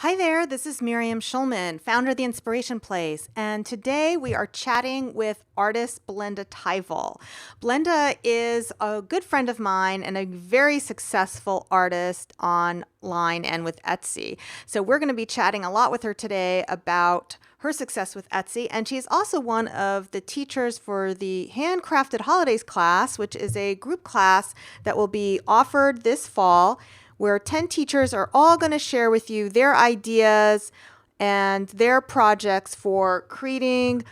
Hi there, this is Miriam Schulman, founder of The Inspiration Place, and today we are chatting with artist Blenda Tyval. Blenda is a good friend of mine and a very successful artist online and with Etsy. So we're going to be chatting a lot with her today about her success with Etsy, and she's also one of the teachers for the Handcrafted Holidays class, which is a group class that will be offered this fall where 10 teachers are all going to share with you their ideas and their projects for creating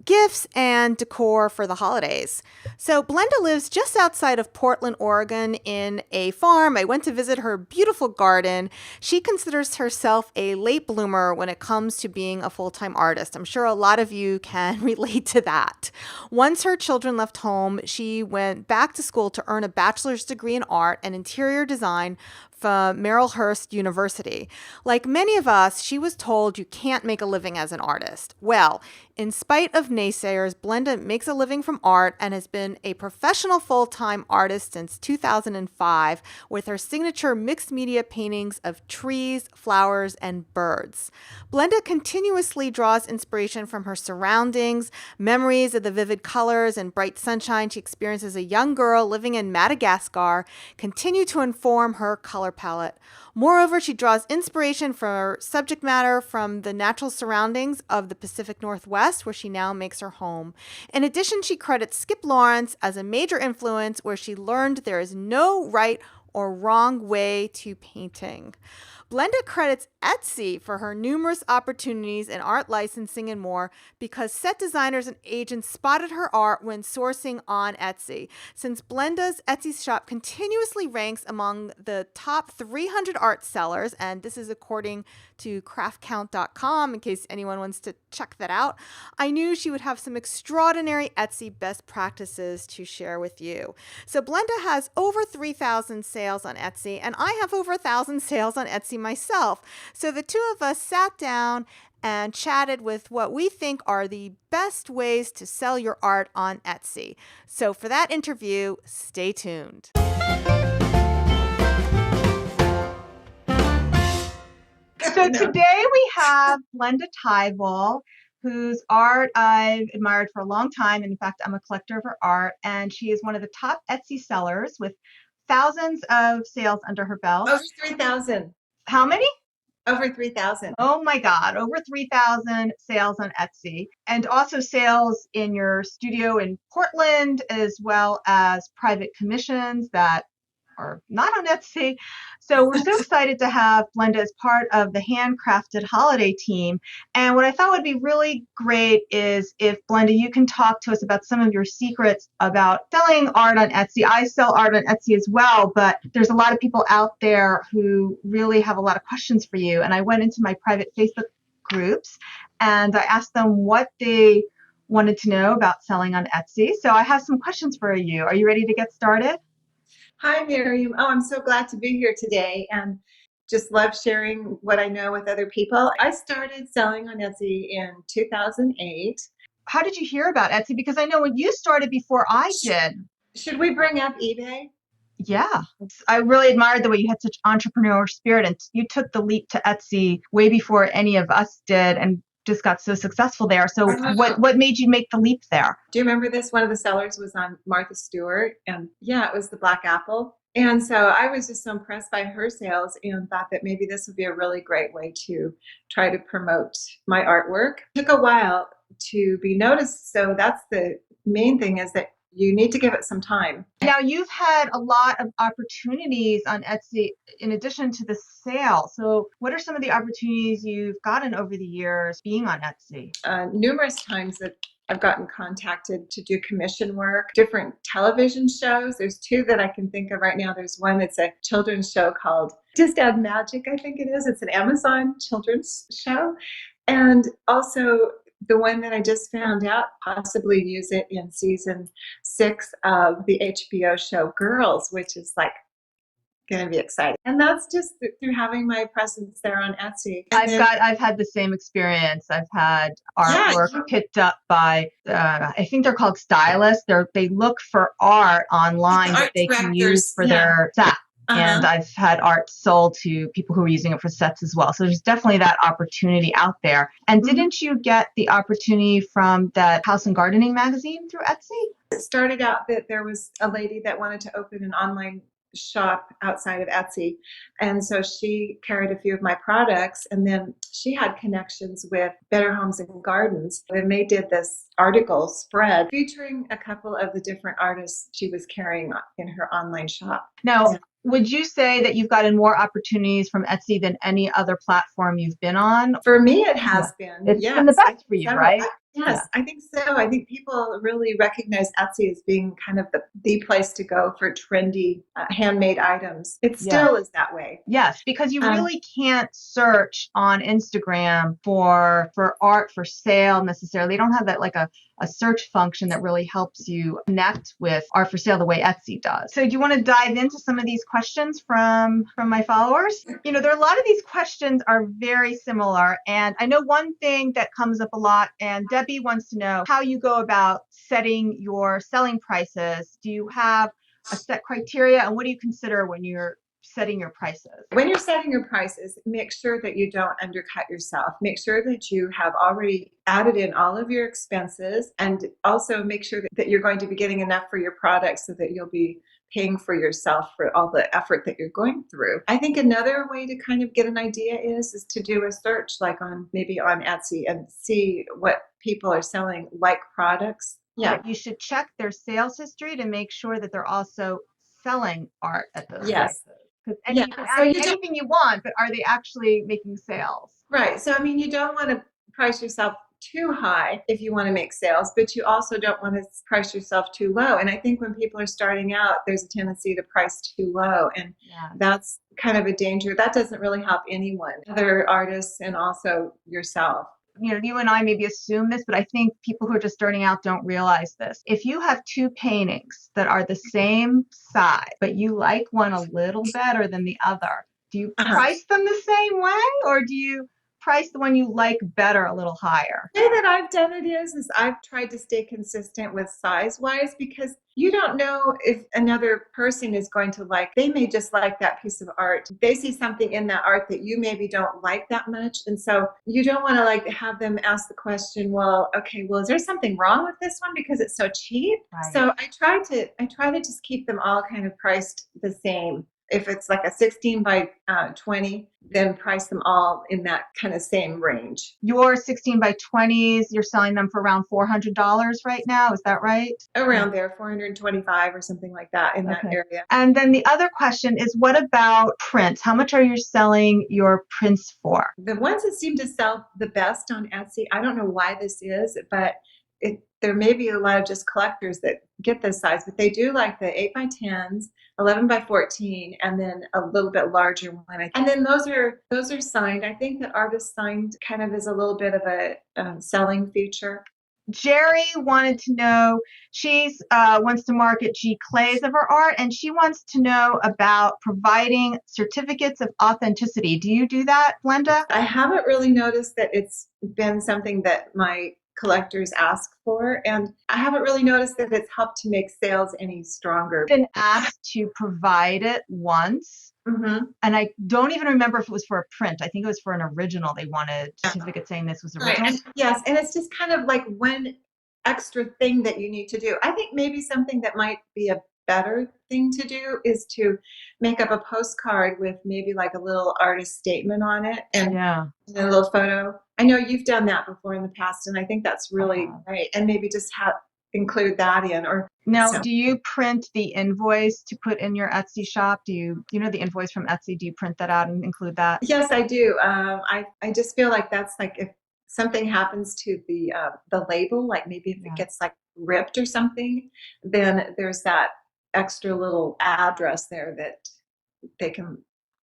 gifts and decor for the holidays. So Blenda lives just outside of Portland, Oregon in a farm. I went to visit her beautiful garden. She considers herself a late bloomer when it comes to being a full-time artist. I'm sure a lot of you can relate to that. Once her children left home, she went back to school to earn a bachelor's degree in art and interior design from Marylhurst University. Like many of us, she was told you can't make a living as an artist. Well, in spite of naysayers, Blenda makes a living from art and has been a professional full-time artist since 2005 with her signature mixed media paintings of trees, flowers, and birds. Blenda continuously draws inspiration from her surroundings, memories of the vivid colors and bright sunshine she experienced as a young girl living in Madagascar continue to inform her color palette. Moreover, she draws inspiration for her subject matter from the natural surroundings of the Pacific Northwest, where she now makes her home. In addition, she credits Skip Lawrence as a major influence, where she learned there is no right or wrong way to painting. Blenda credits Etsy for her numerous opportunities in art licensing and more because set designers and agents spotted her art when sourcing on Etsy. Since Blenda's Etsy shop continuously ranks among the top 300 art sellers, and this is according to craftcount.com in case anyone wants to check that out, I knew she would have some extraordinary Etsy best practices to share with you. So Blenda has over 3,000 sales on Etsy, and I have over 1,000 sales on Etsy myself. So the two of us sat down and chatted with what we think are the best ways to sell your art on Etsy. So for that interview, stay tuned. So today we have Blenda Tyval, whose art I've admired for a long time. In fact, I'm a collector of her art, and she is one of the top Etsy sellers with thousands of sales under her belt. Over 3,000. How many? Over 3,000. Oh my God, over 3,000 sales on Etsy, and also sales in your studio in Portland, as well as private commissions that are not on Etsy. So we're so excited to have Blenda as part of the Handcrafted Holiday team. And what I thought would be really great is if, Blenda, you can talk to us about some of your secrets about selling art on Etsy. I sell art on Etsy as well, but there's a lot of people out there who really have a lot of questions for you. And I went into my private Facebook groups and I asked them what they wanted to know about selling on Etsy. So I have some questions for you. Are you ready to get started? Hi, Miriam. Oh, I'm so glad to be here today and just love sharing what I know with other people. I started selling on Etsy in 2008. How did you hear about Etsy? Because I know when you started before I did. Should we bring up eBay? Yeah, I really admired the way you had such entrepreneurial spirit and you took the leap to Etsy way before any of us did and just got so successful there. So what made you make the leap there? Do you remember this? One of the sellers was on Martha Stewart, and yeah, it was the Black Apple. And so I was just so impressed by her sales and thought that maybe this would be a really great way to try to promote my artwork. It took a while to be noticed, so that's the main thing, is that you need to give it some time. Now, you've had a lot of opportunities on Etsy in addition to the sale. So what are some of the opportunities you've gotten over the years being on Etsy? Numerous times that I've gotten contacted to do commission work, different television shows. There's two that I can think of right now. There's one that's a children's show called Just Add Magic, I think it is. It's an Amazon children's show. And also the one that I just found out, possibly use it in season 6 of the HBO show Girls, which is like going to be exciting. And that's just through having my presence there on Etsy. I've had the same experience. I've had artwork picked up by I think they're called stylists. They look for art online that they can use for their set. And Uh-huh. I've had art sold to people who are using it for sets as well. So there's definitely that opportunity out there. And Mhm. didn't you get the opportunity from that House and Gardening magazine through Etsy? It started out that there was a lady that wanted to open an online shop outside of Etsy. And so she carried a few of my products, and then she had connections with Better Homes and Gardens. And they did this article spread featuring a couple of the different artists she was carrying in her online shop. Now, Yeah. would you say that you've gotten more opportunities from Etsy than any other platform you've been on? For me, it Yeah. has been. It's been the Yes, I best think for you, so. right? Yeah. Yes, I think so. I think people really recognize Etsy as being kind of the place to go for trendy handmade items. It Yes. still is that way. Yes, because you Um, really can't search on Instagram for art for sale necessarily. They don't have that like a search function that really helps you connect with art for sale the way Etsy does. So do you want to dive into some of these questions from my followers? You know, there are a lot of these questions are very similar. And I know one thing that comes up a lot, and Debbie wants to know how you go about setting your selling prices. Do you have a set criteria, and what do you consider when you're setting your prices? when you're setting your prices, make sure that you don't undercut yourself. Make sure that you have already added in all of your expenses, and also make sure that you're going to be getting enough for your product so that you'll be paying for yourself for all the effort that you're going through. I think another way to kind of get an idea is to do a search like on maybe on Etsy and see what people are selling like products. Yeah. You should check their sales history to make sure that they're also selling art at those Yes. prices. Because Yeah. you can So add you in don't anything you want, but are they actually making sales? right. So I mean you don't want to price yourself too high if you want to make sales, but you also don't want to price yourself too low. And I think when people are starting out, there's a tendency to price too low. And Yeah. that's kind of a danger. That doesn't really help anyone, other artists and also yourself. You know, you and I maybe assume this, but I think people who are just starting out don't realize this. If you have two paintings that are the same size, but you like one a little better than the other, do you Uh-huh. price them the same way, or do you price the one you like better a little higher? The way that I've done it is I've tried to stay consistent with size wise because you don't know if another person is going to like, they may just like that piece of art. They see something in that art that you maybe don't like that much. And so you don't want to like have them ask the question, well, okay, well, is there something wrong with this one because it's so cheap? Right. So I try to just keep them all kind of priced the same. If it's like a 16 by 20, then price them all in that kind of same range. Your 16 by 20s, you're selling them for around $400 right now. Is that right? Around there, 425 or something like that in that Okay. area. And then the other question is, what about prints? How much are you selling your prints for? The ones that seem to sell the best on Etsy, I don't know why this is, but there may be a lot of just collectors that get this size, but they do like the 8 by 10s, 11 by 14, and then a little bit larger one. And then those are signed. I think that artist signed kind of is a little bit of a selling feature. Jerry wanted to know, she's wants to market G Clays of her art, and she wants to know about providing certificates of authenticity. Do you do that, Glenda? I haven't really noticed that it's been something that my collectors ask for, and I haven't really noticed that it's helped to make sales any stronger. Been asked to provide it once, Mm-hmm. and I don't even remember if it was for a print. I think it was for an original. They wanted a certificate saying this was Right. original. And yes, and it's just kind of like one extra thing that you need to do. I think maybe something that might be a better thing to do is to make up a postcard with maybe like a little artist statement on it and Yeah. a little photo. I know you've done that before in the past, and I think that's really Uh-huh. great. And maybe just have include that in or Now, so. do you print the invoice to put in your Etsy shop? Do you know the invoice from Etsy? Do you print that out and include that? Yes, I do. I just feel like that's like if something happens to the label, like maybe if it Yeah. gets like ripped or something, then there's that extra little address there that they can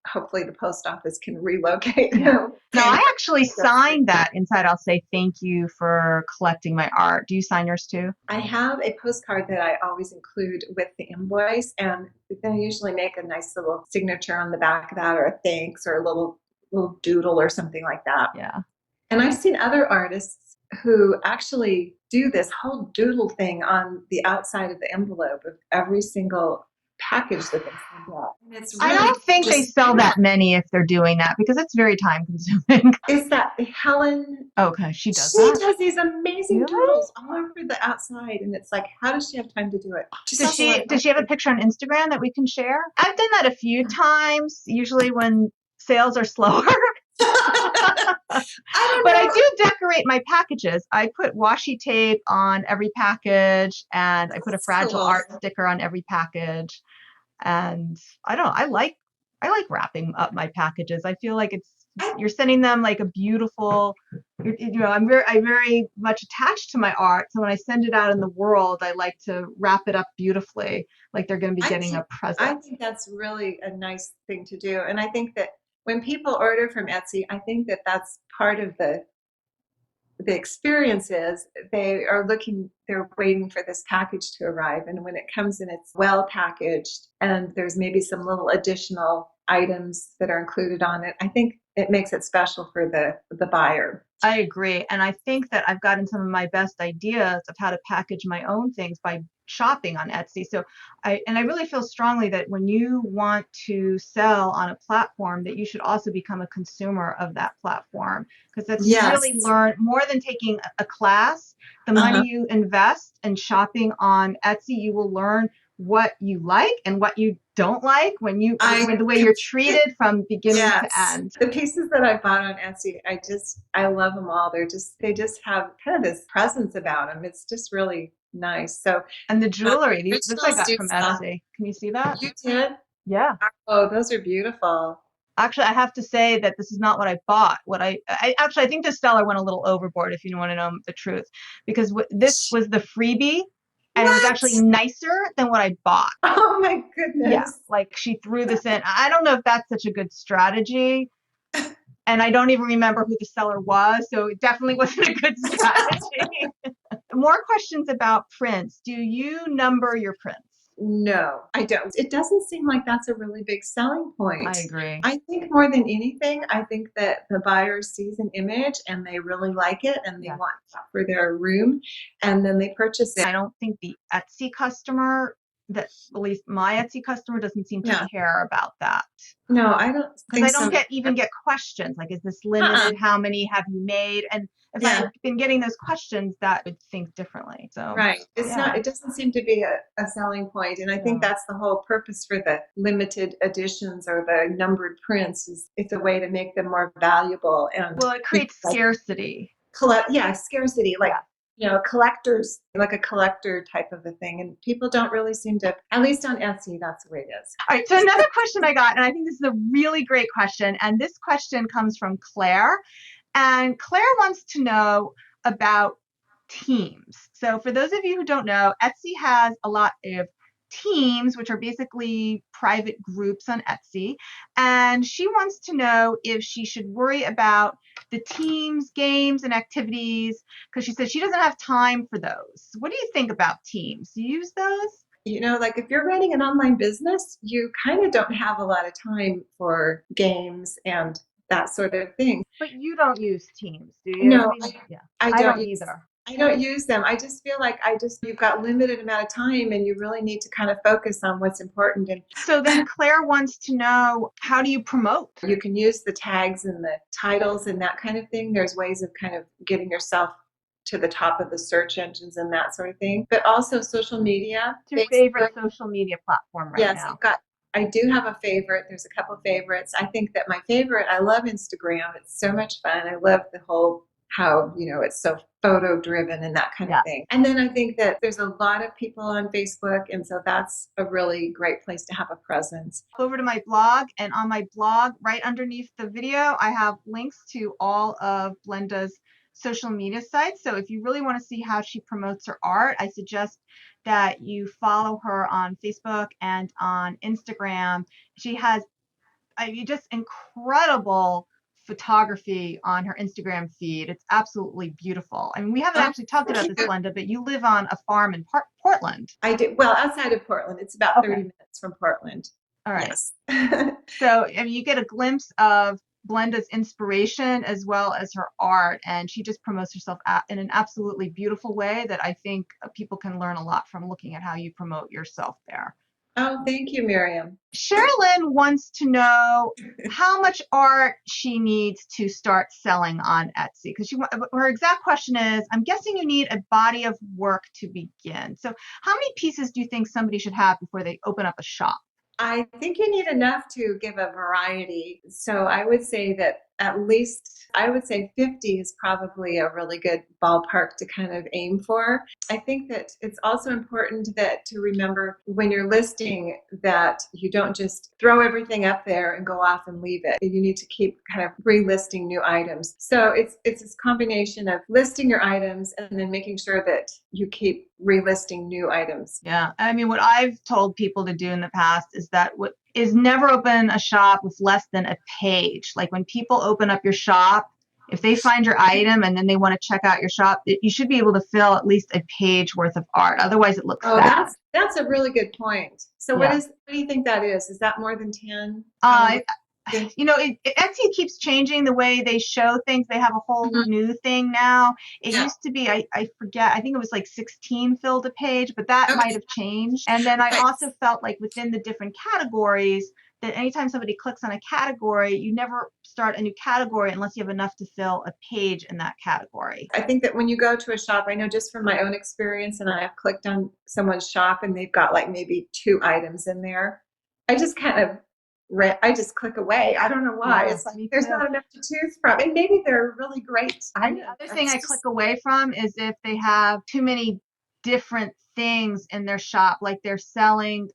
hopefully the post office can relocate. Yeah. Now, I actually Yes. sign that inside. I'll say thank you for collecting my art. Do you sign yours too? I have a postcard that I always include with the invoice, and then I usually make a nice little signature on the back of that, or a thanks, or a little doodle or something like that. Yeah. And I've seen other artists who actually do this whole doodle thing on the outside of the envelope of every single package that they send out. And it's I really don't think they just sell that many if they're doing that because it's very time consuming. is that Helen. Okay, she does She that. does these amazing Really? doodles all over the outside, and it's like, how does she have time to do it? She Does sells a lot she of does she have a picture on Instagram that we can share? I've done that a few times, usually when sales are slower. I But don't I know. do decorate my packages. I put washi tape on every package and I put a That's fragile cool. art sticker on every package. And I don't know, I like wrapping up my packages. I feel like I, you're sending them like a beautiful I'm very much attached to my art. So when I send it out in the world, I like to wrap it up beautifully, like they're going to be I getting think a present. I think that's really a nice thing to do, and I think that when people order from Etsy, I think that that's part of the experience is they're waiting for this package to arrive, and when it comes in it's well packaged and there's maybe some little additional items that are included on it. I think it makes it special for the buyer. I agree. And I think that I've gotten some of my best ideas of how to package my own things by shopping on Etsy. So I really feel strongly that when you want to sell on a platform, that you should also become a consumer of that platform because that's you Yes. really learn more than taking a class. The Uh-huh. money you invest in shopping on Etsy, you will learn what you like and what you don't like when the way you're treated from beginning to Yes. end. The pieces that I bought on Etsy, I love them all. They just have kind of this presence about them. It's just really nice. So And the jewelry, this I originals got do from sell. Etsy. Can you see that? You did? Yeah. Oh, those are beautiful. Actually, I have to say that this is not what I bought. I think the seller went a little overboard, if you want to know the truth, because this was the freebie, and it was What? actually nicer than what I bought. Oh my Yeah, goodness. like she threw this in. I don't know if that's such a good strategy, and I don't even remember who the seller was, so it definitely wasn't a good strategy. More questions about prints. Do you number your prints? No, I don't. It doesn't seem like that's a really big selling point. I agree. I think more than anything, I think that the buyer sees an image and they really like it and they Yeah. want that for their room and then they purchase it. I don't think the Etsy customer, that at least my Etsy customer, doesn't seem to Yeah. care about that. No, I don't Because think I don't so. even get questions like, is this Uh-uh. limited? How many have you made? And if I Yeah. had been getting those questions, that would think differently. So Right. It's yeah. not, it doesn't seem to be a selling point. And I think No. that's the whole purpose for the limited editions or the numbered prints is it's a way to make them more valuable and Well, it creates like scarcity. scarcity, like collectors, like a collector type of a thing. And people don't really seem to, at least on Etsy, that's the way it is. All right. So another question I got, and I think this is a really great question, and this question comes from Claire. And Claire wants to know about teams. So for those of you who don't know, Etsy has a lot of teams, which are basically private groups on Etsy. And she wants to know if she should worry about the teams, games, and activities, because she says she doesn't have time for those. What do you think about teams? Do you use those? Like if you're running an online business, you kind of don't have a lot of time for games and that sort of thing. But you don't use teams, do you? No, Yeah, I I don't don't use either. I don't use them. I just feel like you've got limited amount of time and you really need to kind of focus on what's important. And So then Claire wants to know, how do you promote? you can use the tags and the titles and that kind of thing. There's ways of kind of getting yourself to the top of the search engines and that sort of thing. But also social media. What's your favorite social media platform right Yes, now? I do have a favorite. There's a couple favorites. I think that my favorite, I love Instagram. It's so much fun. I love the whole how, it's so photo driven and that kind of thing. And then I think that there's a lot of people on Facebook. And so that's a really great place to have a presence. Over to my blog, and on my blog, right underneath the video, I have links to all of Blenda's social media sites. So if you really want to see how she promotes her art, I suggest that you follow her on Facebook and on Instagram. She has just incredible photography on her Instagram feed. It's absolutely beautiful. I mean, we haven't actually talked about this, Blenda, but you live on a farm in Portland. I do. Well, outside of Portland. It's about 30 minutes from Portland. All right. Yes. So you get a glimpse of Blenda's inspiration as well as her art, and she just promotes herself in an absolutely beautiful way that I think people can learn a lot from looking at how you promote yourself there. Oh, thank you, Miriam. Sherilyn wants to know how much art she needs to start selling on Etsy. Because her exact question is, I'm guessing you need a body of work to begin. So how many pieces do you think somebody should have before they open up a shop? I think you need enough to give a variety. So I would say that at least, I would say 50 is probably a really good ballpark to kind of aim for. I think that it's also important that to remember when you're listing that you don't just throw everything up there and go off and leave it. You need to keep kind of relisting new items. So it's this combination of listing your items and then making sure that you keep relisting new items. Yeah. I mean, what I've told people to do in the past is that what is never open a shop with less than a page. Like when people open up your shop, if they find your item and then they want to check out your shop, you should be able to fill at least a page worth of art. Otherwise, it looks Oh, sad. that's a really good point. So Yeah. what do you think that is? Is that more than 10? Uh, Probably. Etsy keeps changing the way they show things. They have a whole Mhm. new thing now. It Yeah. used to be, I forget, I think it was like 16 filled a page, but that Okay. might have changed. And then I Right. also felt like within the different categories, that anytime somebody clicks on a category, you never start a new category unless you have enough to fill a page in that category. I think that when you go to a shop, I know just from my own experience, and I have clicked on someone's shop and they've got like maybe 2 items in there. I just kind of I just click away. I don't know why. Yeah, It's like me there's too. not enough to choose from. And maybe they're really great And the items. other thing I click away from is if they have too many different things in their shop, like they're selling,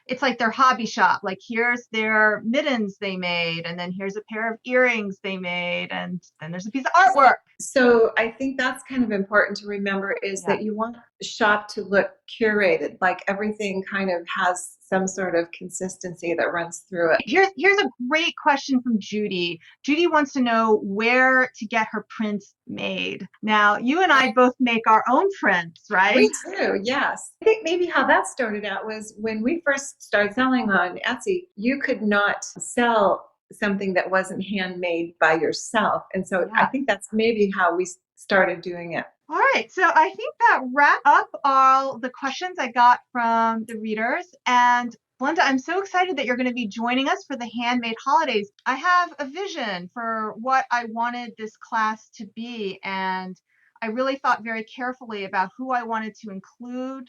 it's like their hobby shop. Like here's their mittens they made, and then here's a pair of earrings they made, and then there's a piece of artwork. So I think that's kind of important to remember is Yeah. that you want the shop to look curated, like everything kind of has some sort of consistency that runs through it. Here's a great question from Judy. Judy wants to know where to get her prints made. Now, you and I both make our own prints, right? We do, yes. I think maybe how that started out was when we first started selling on Etsy, you could not sell something that wasn't handmade by yourself. And so I Yeah. think that's maybe how we started doing it. All right, so I think that wrapped up all the questions I got from the readers. And Belinda, I'm so excited that you're going to be joining us for the Handmade Holidays. I have a vision for what I wanted this class to be, and I really thought very carefully about who I wanted to include.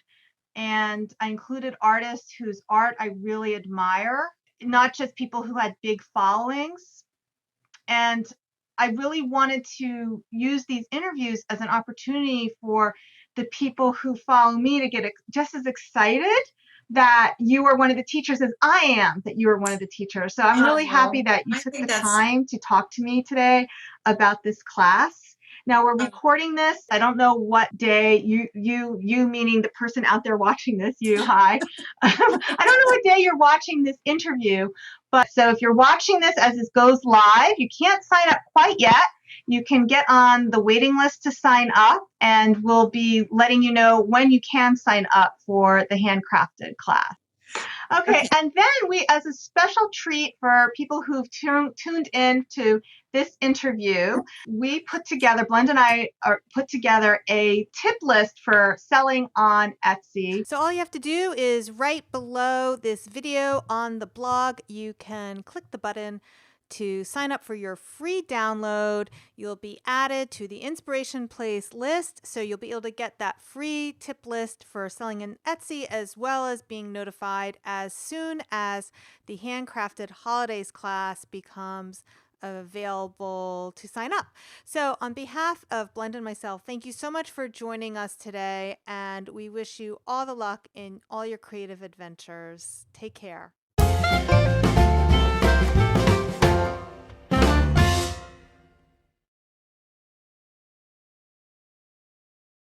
And I included artists whose art I really admire, not just people who had big followings. And I really wanted to use these interviews as an opportunity for the people who follow me to get just as excited that you are one of the teachers as I am that you are one of the teachers. So I'm really happy that you I took the think that's time to talk to me today about this class. Now we're recording this. I don't know what day you meaning the person out there watching this, you, hi. I don't know what day you're watching this interview, but so if you're watching this as this goes live, you can't sign up quite yet. You can get on the waiting list to sign up, and we'll be letting you know when you can sign up for the handcrafted class. Okay, and then we, as a special treat for people who've tuned in to this interview, we put together, Blend and I put together a tip list for selling on Etsy. So all you have to do is right below this video on the blog, you can click the button to sign up for your free download. You'll be added to the Inspiration Place list, so you'll be able to get that free tip list for selling in Etsy, as well as being notified as soon as the Handcrafted Holidays class becomes available to sign up. So on behalf of Blend and myself, thank you so much for joining us today, and we wish you all the luck in all your creative adventures. Take care.